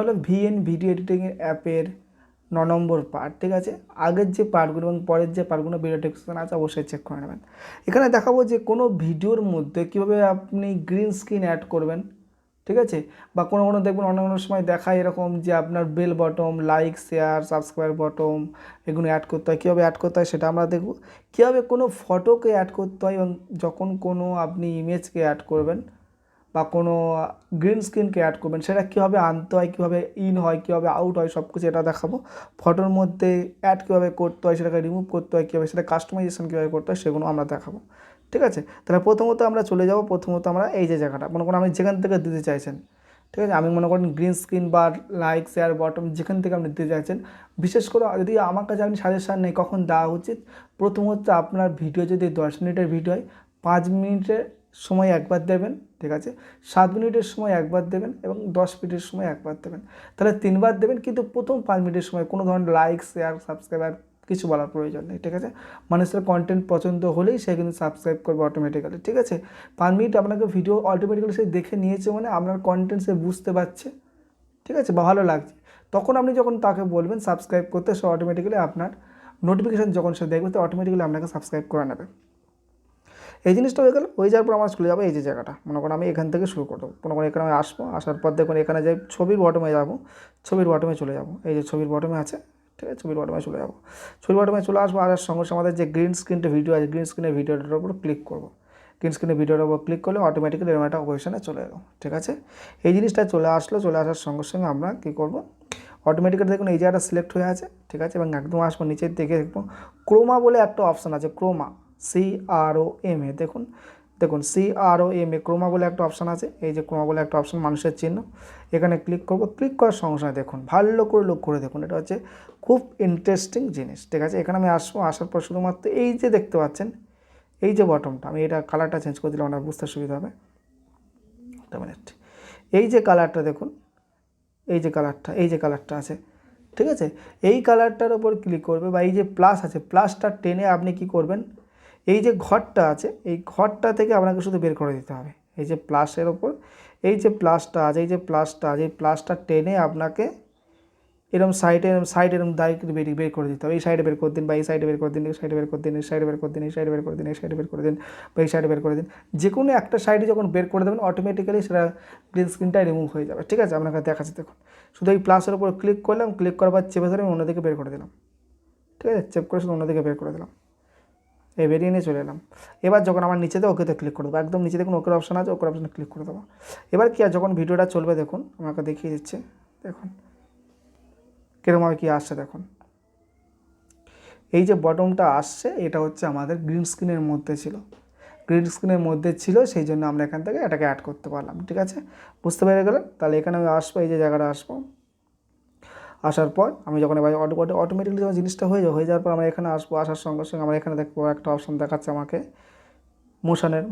হলো VN video এডিটিংয়ের অ্যাপের 9 নম্বর part. ঠিক আছে, আগের যে পার্টগুলো এবং পরের যে পার্টগুলো ভিডিও ডেসক্রিপশন আছে অবশ্যই চেক করে নেবেন। এখানে দেখাবো যে কোনো ভিডিওর মধ্যে কীভাবে আপনি গ্রিন স্ক্রিন অ্যাড করবেন। ঠিক আছে, বা কোনো দেখবেন অন্য সময় দেখায় এরকম যে আপনার bell button, like, share, subscribe button এগুলো অ্যাড করতে হয়। কীভাবে অ্যাড করতে হয় সেটা আমরা দেখব। কীভাবে কোনো ফটোকে অ্যাড করতে হয় এবং যখন কোনো আপনি ইমেজকে অ্যাড করবেন বা কোনো গ্রিন স্ক্রিনকে অ্যাড করবেন সেটা কীভাবে আনতে হয়, কীভাবে ইন হয়, কীভাবে আউট হয়, সব কিছু এটা দেখাবো। ফটোর মধ্যে অ্যাড কীভাবে করতে হয়, সেটাকে রিমুভ করতে হয় কীভাবে, সেটা কাস্টমাইজেশন কীভাবে করতে হয় সেগুলো আমরা দেখাবো। ঠিক আছে, তাহলে প্রথমত আমরা চলে যাব। প্রথমত আমরা এই যে জায়গাটা মনে করুন আমি যেখান থেকে দিতে চাইছেন। ঠিক আছে, আমি মনে করেন গ্রিন স্ক্রিন বা লাইক, শেয়ার, বটম যেখান থেকে আপনি দিতে চাইছেন, বিশেষ করে যদি আমার কাছে আপনি সাজেশান নেই কখন দেওয়া উচিত, প্রথমত আপনার ভিডিও যদি 10 মিনিটের ভিডিও হয় 5 মিনিটের সময় একবার দেবেন। ঠিক আছে, 7 মিনিটের সময় একবার দেবেন এবং 10 মিনিটের সময় একবার দেবেন, তাহলে 3বার দেবেন। কিন্তু প্রথম 5 মিনিটের সময় কোনো ধরনের লাইক, শেয়ার, সাবস্ক্রাইবার কিছু বলার প্রয়োজন নেই। ঠিক আছে, মানুষের কন্টেন্ট পছন্দ হলেই সে কিন্তু সাবস্ক্রাইব করবে অটোমেটিক্যালি। ঠিক আছে, 5 মিনিট আপনাকে ভিডিও অটোমেটিক্যালি সে দেখে নিয়েছে মানে আপনার কন্টেন্ট সে বুঝতে পারছে। ঠিক আছে, বা ভালো লাগছে, তখন আপনি যখন তাকে বলবেন সাবস্ক্রাইব করতে, সে অটোমেটিক্যালি আপনার নোটিফিকেশান যখন সে দেখবে তো অটোমেটিক্যালি আপনাকে সাবস্ক্রাইব করে নেবে। এই জিনিসটা হয়ে গেল। হয়ে যাওয়ার পর আমরা চলে যাবো এই যে জায়গাটা, মনে করুন আমি এখান থেকে শুরু করবো। মনে করুন এখানে আমি আসবো, আসার পর দেখুন এখানে যে ছবির বটমে যাবো, ছবির বটমে চলে যাবো। এই যে ছবির বটমে আছে, ঠিক আছে, ছবির বটমে চলে যাবো। ছবির বটমে চলে আসবো, আসার সঙ্গে সঙ্গে আমাদের যে গ্রিন স্ক্রিনটা ভিডিও আছে, গ্রিন স্ক্রিনের ভিডিওটার উপর ক্লিক করবো। গ্রিন স্ক্রিনের ভিডিওটার উপর ক্লিক করলে অটোমেটিক্যালি এরকম একটা অপশনে চলে এলো। ঠিক আছে, এই জিনিসটা চলে আসলো। চলে আসার সঙ্গে সঙ্গে আমরা কী করবো, অটোমেটিক্যালি দেখুন এই জায়গাটা সিলেক্ট হয়ে আছে। ঠিক আছে, এবং একদম আসবো নিচের দিকে দেখবো ক্রোমা বলে একটা অপশান আছে, ক্রোমা, CROMA। দেখুন দেখুন CROMA, ক্রোমা বলে একটা অপশান আছে। এই যে ক্রোমা বলে একটা অপশান, মানুষের চিহ্ন, এখানে ক্লিক করবো। ক্লিক করার সঙ্গে সঙ্গে দেখুন ভালো করে লক্ষ্য করে দেখুন, এটা হচ্ছে খুব ইন্টারেস্টিং জিনিস। ঠিক আছে, এখানে আমি আসবো, আসার পর শুধুমাত্র এই যে দেখতে পাচ্ছেন এই যে বটমটা, আমি এটা কালারটা চেঞ্জ করে দিলাম, আপনার বুঝতে সুবিধা হবে। একটা মিনিট, এই যে কালারটা দেখুন, এই যে কালারটা আছে। ঠিক আছে, এই কালারটার ওপর ক্লিক করবে বা এই যে প্লাস আছে, প্লাসটা টেনে আপনি কি করবেন, এই যে ঘরটা আছে এই ঘরটা থেকে আপনাকে শুধু বের করে দিতে হবে। এই যে প্লাসের ওপর এই যে প্লাসটা আছে, এই প্লাসটা টেনে আপনাকে এরকম সাইডে এরকম দায়িত্ব বের করে দিতে হবে। এই সাইডে বের করে দিন বা এই সাইডে বের করে দিন, এই সাইডে বের করে দিন, এই সাইডে বের করে দিন, এই সাইডে বের করে দিন, এই সাইডে বের করে দিন বা এই সাইডে বের করে দিন। যে কোনো একটা সাইডে যখন বের করে দেবেন অটোমেটিক্যালি সেটা গ্রিন স্ক্রিনটা রিমুভ হয়ে যাবে। ঠিক আছে, আপনাকে দেখাচ্ছি দেখুন, শুধু এই প্লাসের উপর ক্লিক করলাম, ক্লিক করার পর চেপে ধরে আমি অন্যদিকে বের করে দিলাম। ঠিক আছে, চেপ করে শুধু অন্যদিকে বের করে দিলাম, এই বেরিয়ে নিয়ে চলে এলাম। এবার যখন আমার নিচেতে ওকেতে ক্লিক করে দেবো, একদম নিচে দেখুন ওকের অপশান আছে, ওকের অপশানে ক্লিক করে দেবো। এবার কি আর যখন ভিডিওটা চলবে দেখুন আমাকে দেখিয়ে দিচ্ছে, দেখুন কীরকমভাবে কী আসছে দেখুন। এই যে বটমটা আসছে এটা হচ্ছে আমাদের গ্রিন স্ক্রিনের মধ্যে ছিল, সেই জন্য আমরা এখান থেকে এটাকে অ্যাড করতে পারলাম। ঠিক আছে, বুঝতে পেরে গেলেন। তাহলে এখানে আমি আসবো, এই যে জায়গাটা আসবো, আসার পর আমি যখন এবার অটোমেটিক্যালি যখন জিনিসটা হয়ে যাওয়ার পর আমরা এখানে আসবো। আসার সঙ্গে সঙ্গে আমরা এখানে দেখবো একটা অপশান দেখাচ্ছে আমাকে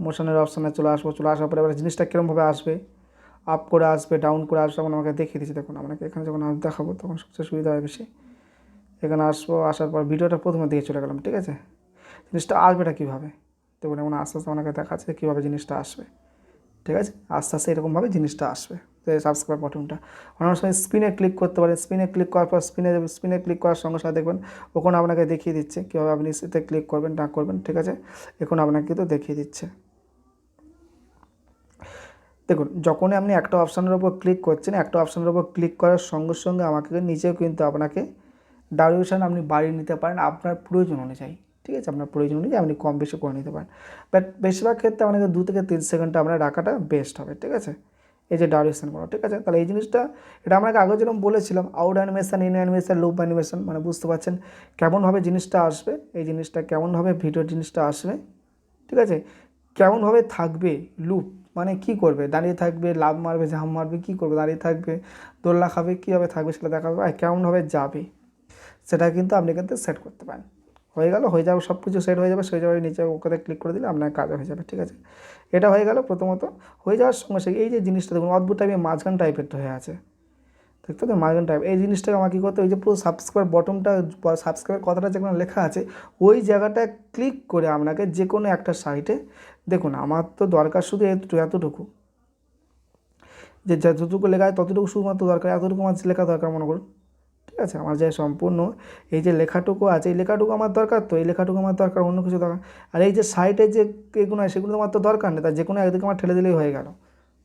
মোশনের অপশানে চলে আসবো। চলে আসার পরে এবার জিনিসটা কীরকমভাবে আসবে, আপ করে আসবে, ডাউন করে আসবে, তখন আমাকে দেখিয়ে দিচ্ছি। দেখুন আমাকে এখানে যখন দেখাবো তখন সবচেয়ে সুবিধা হয় বেশি। এখানে আসবো, আসার পর ভিডিওটা প্রথমের দিকে চলে গেলাম। ঠিক আছে, জিনিসটা আসবেটা কীভাবে দেখুন, এমন আস্তে আস্তে আপনাকে দেখাচ্ছে কীভাবে জিনিসটা আসবে। ঠিক আছে, আস্তে আস্তে এরকমভাবে জিনিসটা আসবে। তো এই সাবস্ক্রাইব বাটনটা অনেক সময় স্ক্রিনে ক্লিক করতে পারেন। স্ক্রিনে ক্লিক করার পর স্ক্রিনে ক্লিক করার সঙ্গে সঙ্গে দেখবেন ওখানে আপনাকে দেখিয়ে দিচ্ছে কীভাবে আপনি সেটা ক্লিক করবেন না করবেন। ঠিক আছে, এখন আপনাকে কিন্তু দেখিয়ে দিচ্ছে। দেখুন যখনই আপনি একটা অপশানের উপর ক্লিক করছেন, একটা অপশানের উপর ক্লিক করার সঙ্গে সঙ্গে আমাকে নিচেও কিন্তু আপনাকে ডাউরেশন আপনি বাড়িয়ে নিতে পারেন আপনার প্রয়োজন অনুযায়ী। ঠিক আছে, আপনার প্রয়োজন অনুযায়ী আপনি কম বেশি করে নিতে পারেন, বাট বেশিরভাগ ক্ষেত্রে আপনাকে 2 থেকে 3 সেকেন্ড আপনার রাখাটা বেস্ট হবে। ঠিক আছে, এই যে ডাউরেশনগুলো। ঠিক আছে, তাহলে এই জিনিসটা এটা আপনাকে আগে যেরকম বলেছিলাম, out animation, in animation, loop animation, মানে বুঝতে পারছেন কেমনভাবে জিনিসটা আসবে, এই জিনিসটা কেমনভাবে ভিডিও জিনিসটা আসবে। ঠিক আছে, কেমনভাবে থাকবে লুপ, মানে কি করবে, দাঁড়িয়ে থাকবে, লাভ মারবে, ঝাঁপ মারবে, কী করবে, দাঁড়িয়ে থাকবে, দোলনা খাবে, কীভাবে থাকবে সেটা দেখাবে, আর কেমনভাবে যাবে সেটা কিন্তু আপনি কিন্তু সেট করতে পারেন। হয়ে যাবে, সব কিছু সেট হয়ে যাবে। সেই জায়গায় নিচে ওকে ক্লিক করে দিলে আপনার কাজ হয়ে যাবে। ঠিক আছে, এটা হয়ে গেল প্রথমত। হয়ে যাওয়ার সঙ্গে সঙ্গে এই যে জিনিসটা দেখুন অদ্ভুত টাইপের মাঝখান টাইপের হয়ে আছে, দেখতে তো মাঝখান টাইপ। এই জিনিসটাকে আমার কী করতে, ওই যে পুরো সাবস্ক্রাইব বটমটা, সাবস্ক্রাইব কথাটা যেখানে লেখা আছে ওই জায়গাটায় ক্লিক করে আপনাকে যে কোনো একটা সাইটে, দেখুন আমার তো দরকার শুধু এতটুকু, যে যতটুকু লেখা হয় ততটুকু শুধুমাত্র দরকার, এতটুকু আমার লেখা দরকার মনে করুন, ঠিক আছে। আমার যে সম্পূর্ণ এই যে লেখাটুকু আছে, এই লেখাটুকু আমার দরকার, তো এই লেখাটুকু আমার দরকার, অন্য কিছু দরকার। আর এই যে সাইডে যে এগুলো হয় সেগুলো আমার তো দরকার নেই, তার যে কোনো একদিকে আমার ঠেলে দিলেই হয়ে গেল,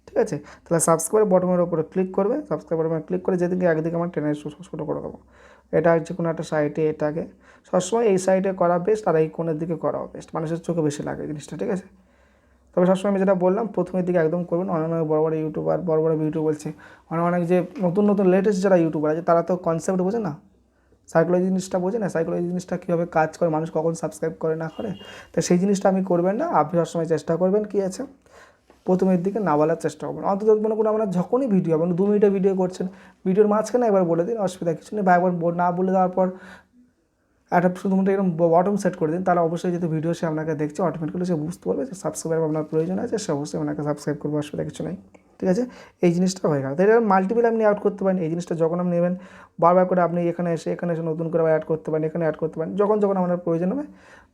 ঠিক আছে। তাহলে সাবস্ক্রাইব বটমের উপরে ক্লিক করবে, সাবস্ক্রাইব বটমে ক্লিক করে যেদিকে একদিকে আমার টেনে ছোটো করে দেবো। এটা যে কোনো একটা সাইডে, এটাকে সবসময় এই সাইডে করা বেস্ট, আর এই কোণের দিকে করাও বেস্ট, মানুষের চোখে বেশি লাগে জিনিসটা, ঠিক আছে। তবে সবসময় আমি যেটা বললাম প্রথমের দিকে একদম করবেন। অনেক অনেক বড় বড় ইউটিউবার, বড় বড় ভিডিও বলছে, অনেক যে নতুন নতুন লেটেস্ট যারা ইউটিউবার আছে তারা তো কনসেপ্ট বোঝে না, সাইকোলজি জিনিসটা বোঝে না, সাইকোলজি জিনিসটা কীভাবে কাজ করে, মানুষ কখন সাবস্ক্রাইব করে না করে। তো সেই জিনিসটা আমি করবেন না, আপনি সবসময় চেষ্টা করবেন কী আছে প্রথমের দিকে না বলার চেষ্টা করবেন। অন্তত মনে করুন আমরা যখনই ভিডিও, আপনি 2 মিনিটের ভিডিও করছেন, ভিডিওর মাঝখানে একবার বলে দিন, অসুবিধা কিছু নেই, বা একবার না বলে দেওয়ার পর একটা শুধুমাত্র এরকম বটম সেট করে দিন, তাহলে অবশ্যই যেহেতু ভিডিও সে আপনাকে দেখছে অটোমেটিক্যালি সে বুঝতে পারবে যে সাবস্ক্রাইব আপনার প্রয়োজন আছে, সে অবশ্যই আপনাকে সাবস্ক্রাইব করবে, অসুবিধা কিছু নেই, ঠিক আছে। এই জিনিসটা হয়ে গেল। তাই এটা মাল্টিপল আপনি অ্যাড করতে পারেন। এই জিনিসটা যখন আপনি নেবেন বারবার করে আপনি এখানে এসে নতুন করে অ্যাড করতে পারেন, এখানে অ্যাড করতে পারেন যখন আপনার প্রয়োজন হবে।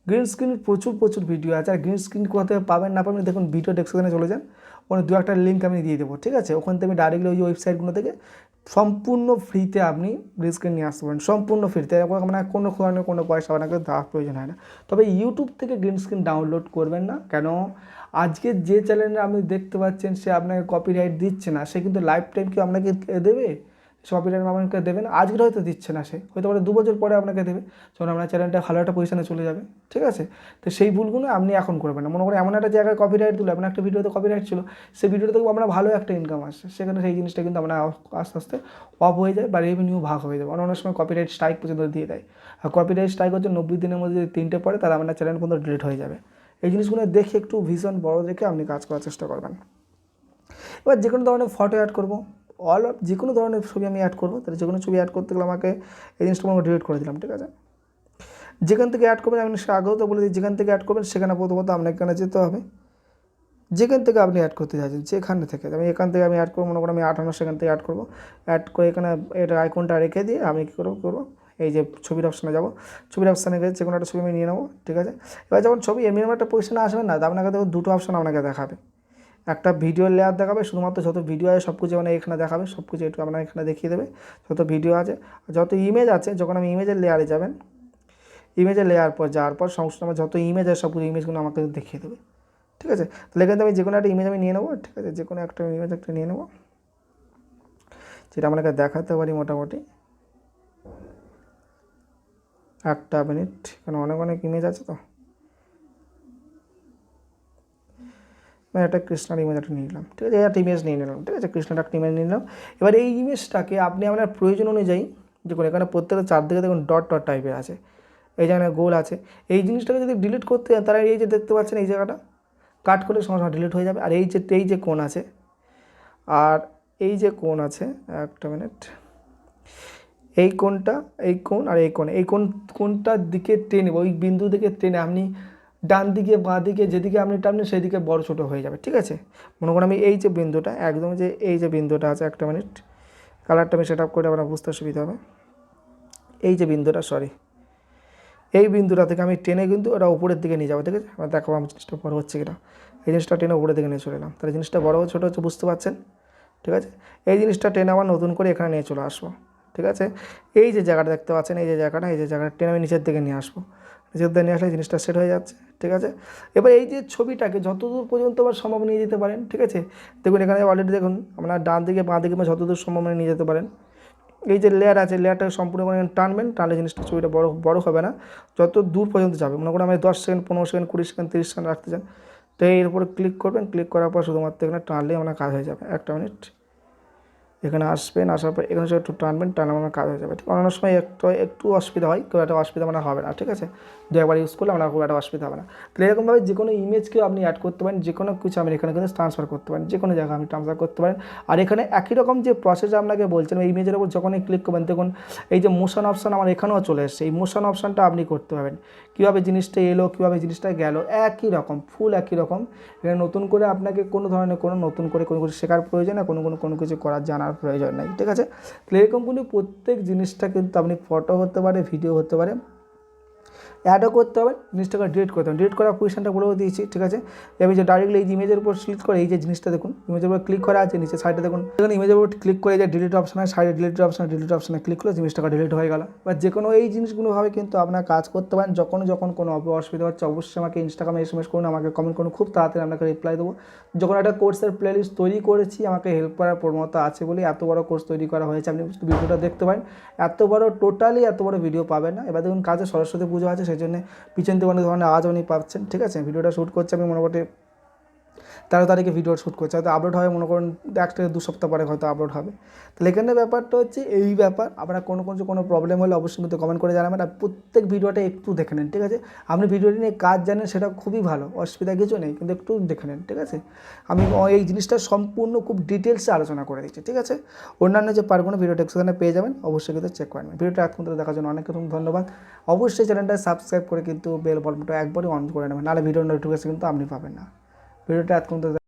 গ্রিন স্ক্রিন প্রচুর ভিডিও আছে, আর গ্রিন স্ক্রিন কোথায় পাবেন না পাবেন দেখুন, ভিডিও ডেসক্রিপশনে চলে যান, ওখানে 2-1 লিঙ্ক আমি দিয়ে দেবো, ঠিক আছে। ওখান থেকে আমি ডাইরেক্টলি ওই ওয়েবসাইটগুলো থেকে সম্পূর্ণ ফ্রিতে আপনি গ্রিন স্ক্রিন নিয়ে আসতে পারেন, সম্পূর্ণ ফ্রিতে, আপনার কোনো ধরনের কোনো পয়সা আপনাকে দেওয়ার প্রয়োজন হয় না। তবে ইউটিউব থেকে গ্রিন স্ক্রিন ডাউনলোড করবেন না, কেন আজকে যে চ্যানেলে আপনি দেখতে পাচ্ছেন সে আপনাকে কপিরাইট দিচ্ছে না, সে কিন্তু লাইফ টাইম কি আপনাকে দেবে, কপিরাইট আপনাকে দেবে না, আজকের হয়তো দিচ্ছে না, সে হয়তো 2 বছর পরে আপনাকে দেবে, যখন আপনার চ্যানেলটা ভালো একটা পজিশনে চলে যাবে, ঠিক আছে। তো সেই ভুলগুলো আপনি এখন করবেন না। মনে করেন এমন একটা জায়গায় কপিরাইট দিল, এমন একটা ভিডিওতে কপিরাইট ছিল, সেই ভিডিওতে আমরা ভালো একটা ইনকাম আসছে, সেখানে সেই জিনিসটা কিন্তু আমরা আস্তে আস্তে অফ হয়ে যায় বা রেভিনিউ ভাগ হয়ে যাবে। অনেক সময় কপিরাইট স্ট্রাইক পর্যন্ত দিয়ে দেয়, আর কপিরাইট স্ট্রাইক হচ্ছে 90 দিনের মধ্যে যদি 3টে পড়ে তাহলে আপনার চ্যানেল কিন্তু ডিলিট হয়ে যাবে। এই জিনিসগুলো দেখে একটু ভীষণ বড় দেখে আপনি কাজ করার চেষ্টা করবেন। এবার যে কোনো ধরনের ফটো অ্যাড করবো, যে কোনো ধরনের ছবি আমি অ্যাড করবো, তাহলে যে কোনো ছবি অ্যাড করতে গেলে আমাকে এই জিনিসটা আমরা ডিলিট করে দিলাম, ঠিক আছে। যেখান থেকে অ্যাড করবেন আমি আগেও তো বলে দিই, যেখান থেকে অ্যাড করবেন সেখানে প্রথমত আপনাকে এখানে যেতে হবে, যেখান থেকে আপনি অ্যাড করতে চাইছেন যেখানে থেকে। আমি এখান থেকে আমি অ্যাড করবো, মনে করি আমি 58 সেখান থেকে অ্যাড করবো, অ্যাড করে এখানে এটা আইকনটা রেখে দিয়ে আমি কী করবো এই যে ছবির অপশানে যাবো, ছবির অপশানে গিয়ে যে কোনো একটা ছবি আমি নিয়ে নেবো, ঠিক আছে। এবার যখন ছবি এমনি একটা পজিশনে আসবে না, আপনাকে দেখুন 2টো অপশান আপনাকে দেখাবে, একটা ভিডিও লেয়ার দেখাবে, শুধুমাত্র যত ভিডিও আছে সব কিছু মানে এখানে দেখাবে, সব কিছু একটু আপনার এখানে দেখিয়ে দেবে, যত ভিডিও আছে, যত ইমেজ আছে। যখন আমি ইমেজের লেয়ারে যাবেন, ইমেজের লেয়ার পর যাওয়ার পর সমস্ত আমার যত ইমেজ আছে সব কিছু ইমেজগুলো আমাকে দেখিয়ে দেবে, ঠিক আছে। তাহলে এখান থেকে আমি যে কোনো একটা ইমেজ আমি নিয়ে নেবো, ঠিক আছে, যে কোনো একটা ইমেজ একটা নিয়ে নেবো, যেটা আপনাকে দেখাতে পারি মোটামুটি 1 মিনিট, কারণ অনেক ইমেজ আছে তো। আমি একটা কৃষ্ণার ইমেজ একটা নিয়ে নিলাম, ঠিক আছে, একটা ইমেজ নিয়ে নিলাম, ঠিক আছে, কৃষ্ণার একটা ইমেজ নিয়ে নিলাম। এবার এই ইমেজটাকে আপনি আপনার প্রয়োজন অনুযায়ী, দেখুন এখানে প্রত্যেকটা চারদিকে দেখুন ডট টাইপের আছে, এই জায়গায় গোল আছে, এই জিনিসটাকে যদি ডিলিট করতে যান তারা এই যে দেখতে পাচ্ছেন এই জায়গাটা কাট করলে সঙ্গে সঙ্গে ডিলিট হয়ে যাবে। আর এই যে কোণ আছে, আর এই যে কোণ আছে, 1 মিনিট, এই কোণটা, এই কোণ আর এই কোণটার দিকে টেনে, ওই বিন্দু দিকে টেনে আপনি ডান দিকে বাঁ দিকে যেদিকে আপনি টানবেন সেই দিকে বড় ছোটো হয়ে যাবে, ঠিক আছে। মনে করুন আমি এই যে বিন্দুটা একদম, যে এই যে বিন্দুটা আছে, 1 মিনিট, কালারটা আমি সেট আপ করে আপনার বুঝতে সুবিধা হবে। এই যে বিন্দুটা, এই বিন্দুটা থেকে আমি টেনে কিন্তু ওটা উপরের দিকে নিয়ে যাবো, ঠিক আছে। আমার দেখাবো আমার জিনিসটা বড় হচ্ছে কিনা। এই জিনিসটা টেনে উপরের দিকে নিয়ে চলে এলাম, তাহলে জিনিসটা বড় ছোটো হচ্ছে বুঝতে পারছেন, ঠিক আছে। এই জিনিসটা টেনে আবার নতুন করে এখানে নিয়ে চলে আসবো, ঠিক আছে। এই যে জায়গাটা দেখতে পাচ্ছেন, এই যে জায়গাটা টেনে আমি নিচের দিকে নিয়ে আসবো, নিচের দিকে নিয়ে আসলে জিনিসটা সেট হয়ে যাচ্ছে, ঠিক আছে। এবার এই যে ছবিটাকে যতদূর পর্যন্ত আবার সম্ভব নিয়ে যেতে পারেন, ঠিক আছে। দেখুন এখানে অলরেডি দেখুন আপনার ডান দিকে বাঁ দিকে যতদূর সম্ভব নিয়ে যেতে পারেন। এই যে লেয়ার আছে, লেয়ারটাকে সম্পূর্ণ করে টানবেন, টানলে জিনিসটা ছবিটা বড় হবে না, যত দূর পর্যন্ত যাবে। মনে করুন আমি 10 সেকেন্ড 15 সেকেন্ড 20 সেকেন্ড 30 সেকেন্ড রাখতে চান, তো এর উপরে ক্লিক করবেন, ক্লিক করার পর শুধুমাত্র এখানে টানলেই আপনার কাজ হয়ে যাবে। 1 মিনিট, এখানে আসবেন, আসার পর এখানে একটু টানবেন, টানলে আমার কাজ হয়ে যাবে, ঠিক। অনেক সময় একটু অসুবিধা হয়, কেউ একটা অসুবিধা মানে হবে না, ঠিক আছে। 2-একবার ইউজ করলে আপনার খুব একটা অসুবিধা হবে না। তাহলে এরকমভাবে যে কোনো ইমেজকেও আপনি অ্যাড করতে পারেন, যে কোনো কিছু আপনি এখানে কিন্তু ট্রান্সফার করতে পারেন, যে কোনো জায়গায় আপনি ট্রান্সফার করতে পারেন। আর এখানে একই রকম যে প্রসেস আপনাকে বলছেন, এই ইমেজের উপর যখনই ক্লিক করবেন দেখুন এই যে মোশন অপশান আমার এখানেও চলে এসছে, এই মোশন অপশানটা আপনি করতে পারবেন, কীভাবে জিনিসটা এলো কীভাবে জিনিসটা গেল, একই রকম, ফুল একই রকম। এখানে নতুন করে আপনাকে কোনো ধরনের নতুন করে কোনো কিছু শেখার প্রয়োজন নেই, কোনো কিছু করার জানার প্রয়োজন নেই, ঠিক আছে। তাহলে এরকমগুলি প্রত্যেক জিনিসটা কিন্তু আপনি ফটো হতে পারে, ভিডিও হতে পারে, অ্যাডও করতে হবে, জিনিসটাকে ডিলিট করতে হবে। ডিলিট করার পজিশনটা বলেও দিয়েছি, ঠিক আছে। আমি যে ডাইরেক্টলি এই ইমেজের উপর ক্লিক করে এই যে জিনিসটা দেখুন, ইমেজের উপর ক্লিক করা আছে, নিচে সাইডে দেখুন, এখানে ইমেজের উপর ক্লিক করে যে ডিলিট অপশানে সাইডে ডিলিট অপশানে ক্লিক করে জিনিসটাকে ডিলিট হয়ে গেল। বা যে কোনো এই জিনিসগুলোভাবে কিন্তু আপনার কাজ করতে পারেন। যখন কোনো অসুবিধা হচ্ছে অবশ্যই আমাকে ইনস্টাগ্রামে SMS করুন, আমাকে কমেন্ট করুন, খুব তাড়াতাড়ি আপনাকে রিপ্লাই দেবো। যখন একটা কোর্সের প্লেলিস্ট তৈরি করেছি, আমাকে হেল্প করার প্রবণতা আছে বলে এত বড় কোর্স তৈরি করা হয়েছে। আপনি ভিডিওটা দেখতে পারেন, এত বড় ভিডিও পাবেন না। এবার দেখুন কাজে সরস্বতী পুজো আছে, সেই জন্য পিছন থেকে অনেক ধরনের আওয়াজ আপনি পাচ্ছেন, ঠিক আছে। ভিডিওটা শ্যুট করছে আমি মোটামুটি 13 তারিখে ভিডিও শ্যুট করছে, হয়তো আপলোড হবে মনে করুন 1 থেকে 2 সপ্তাহ পরে হয়তো আপলোড হবে। তাহলে এখানে ব্যাপারটা হচ্ছে এই ব্যাপার। আপনার কোনো প্রবলেম হলে অবশ্যই কিন্তু কমেন্ট করে জানাবেন। আর প্রত্যেক ভিডিওটা একটু দেখে নেন, ঠিক আছে। আপনি ভিডিওটি নিয়ে কাজ জানেন সেটা খুবই ভালো, অসুবিধা কিছু নেই, কিন্তু একটু দেখে নেন, ঠিক আছে। আমি এই জিনিসটা সম্পূর্ণ খুব ডিটেলসে আলোচনা করে দিচ্ছি, ঠিক আছে। অন্যান্য যে পার্টগুলো ভিডিও ডেসক্রিপশনে পেয়ে যাবেন, অবশ্যই কিন্তু চেক করে নেবেন। ভিডিওটা এতক্ষণ ধরে দেখার জন্য অনেক ধন্যবাদ। অবশ্যই চ্যানেলটা সাবস্ক্রাইব করে কিন্তু বেল বাটনটা একবারই অন করে নেবেন, নাহলে ভিডিওর নোটিফিকেশন কিন্তু আপনি পাবেন না। ভিডিওটা এতক্ষণ ধরে